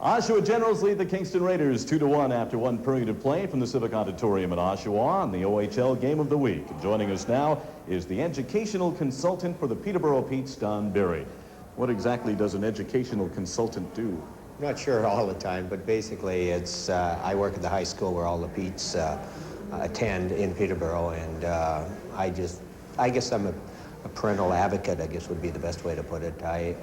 Oshawa Generals lead the Kingston Raiders 2-1 after one period of play from the Civic Auditorium in Oshawa on the OHL Game of the Week. Joining us now is the educational consultant for the Peterborough Petes, Don Berry. What exactly does an educational consultant do? Not sure all the time, but basically it's, I work at the high school where all the Petes attend in Peterborough, and I guess I'm a parental advocate, I guess would be the best way to put it. I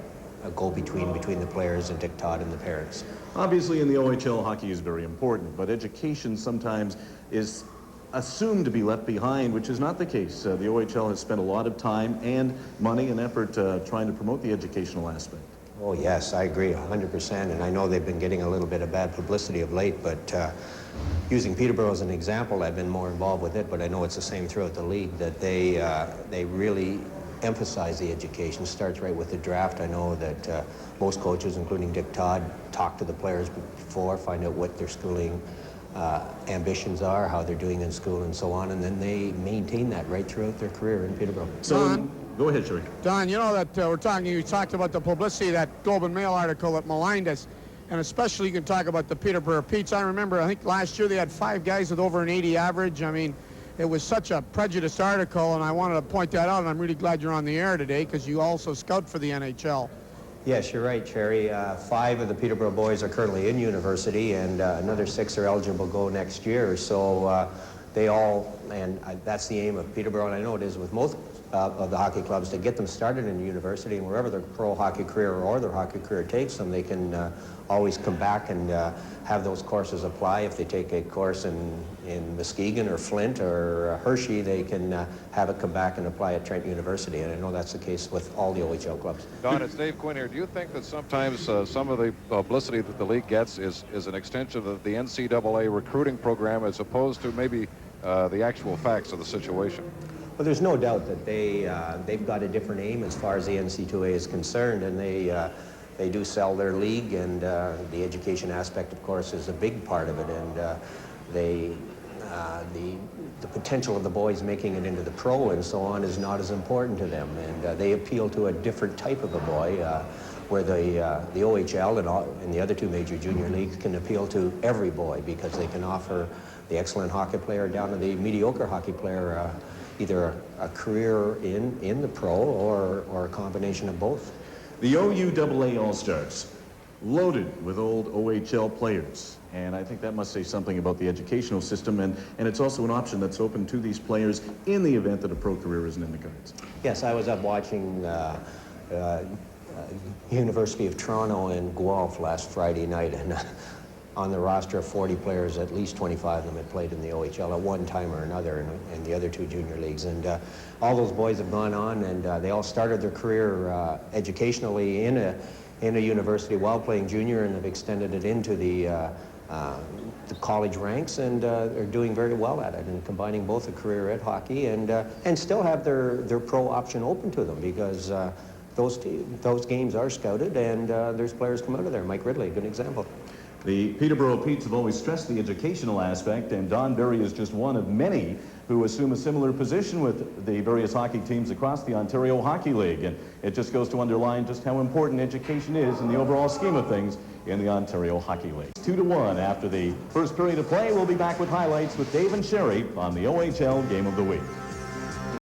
go between the players and Dick Todd and the parents. Obviously in the OHL, hockey is very important, but education sometimes is assumed to be left behind, which is not the case. The OHL has spent a lot of time and money and effort trying to promote the educational aspect. Oh yes, I agree 100%, and I know they've been getting a little bit of bad publicity of late, but using Peterborough as an example, I've been more involved with it, but I know it's the same throughout the league, that they really emphasize the education. Starts right with the draft. I know that most coaches, including Dick Todd, talk to the players before, find out what their schooling ambitions are, how they're doing in school and so on, and then they maintain that right throughout their career in Peterborough. So, go ahead, Sherry. Don, you know that you talked about the publicity, that Globe and Mail article that maligned us, and especially you can talk about the Peterborough Petes. I remember, I think last year they had 5 guys with over an 80 average. I mean, it was such a prejudiced article, and I wanted to point that out, and I'm really glad you're on the air today because you also scout for the NHL. Yes, you're right, Cherry. 5 of the Peterborough boys are currently in university, and another 6 are eligible to go next year. So they all, and that's the aim of Peterborough, and I know it is with most of the hockey clubs, to get them started in university, and wherever their pro hockey career or their hockey career takes them, they can always come back and have those courses apply. If they take a course in Muskegon or Flint or Hershey, they can have it come back and apply at Trent University, and I know that's the case with all the OHL clubs. Don, it's Dave Quinn here. Do you think that sometimes some of the publicity that the league gets is an extension of the NCAA recruiting program as opposed to maybe the actual facts of the situation? Well, there's no doubt that they've got a different aim as far as the NCAA is concerned, and they do sell their league, and the education aspect, of course, is a big part of it, and the potential of the boys making it into the pro and so on is not as important to them, and they appeal to a different type of a boy, where the OHL and the other 2 major junior leagues can appeal to every boy because they can offer the excellent hockey player down to the mediocre hockey player either a career in the pro or a combination of both. The OUAA All-Stars, loaded with old OHL players, and I think that must say something about the educational system, and it's also an option that's open to these players in the event that a pro career isn't in the cards. Yes, I was up watching University of Toronto and Guelph last Friday night, and on the roster of 40 players, at least 25 of them had played in the OHL at one time or another in the other 2 junior leagues. And all those boys have gone on, and they all started their career educationally in a university while playing junior, and have extended it into the college ranks, and are doing very well at it, and combining both a career at hockey and still have their pro option open to them, because those games are scouted, and there's players come out of there. Mike Ridley, a good example. The Peterborough Petes have always stressed the educational aspect, and Don Berry is just one of many who assume a similar position with the various hockey teams across the Ontario Hockey League. And it just goes to underline just how important education is in the overall scheme of things in the Ontario Hockey League. 2-1 after the first period of play. We'll be back with highlights with Dave and Sherry on the OHL Game of the Week.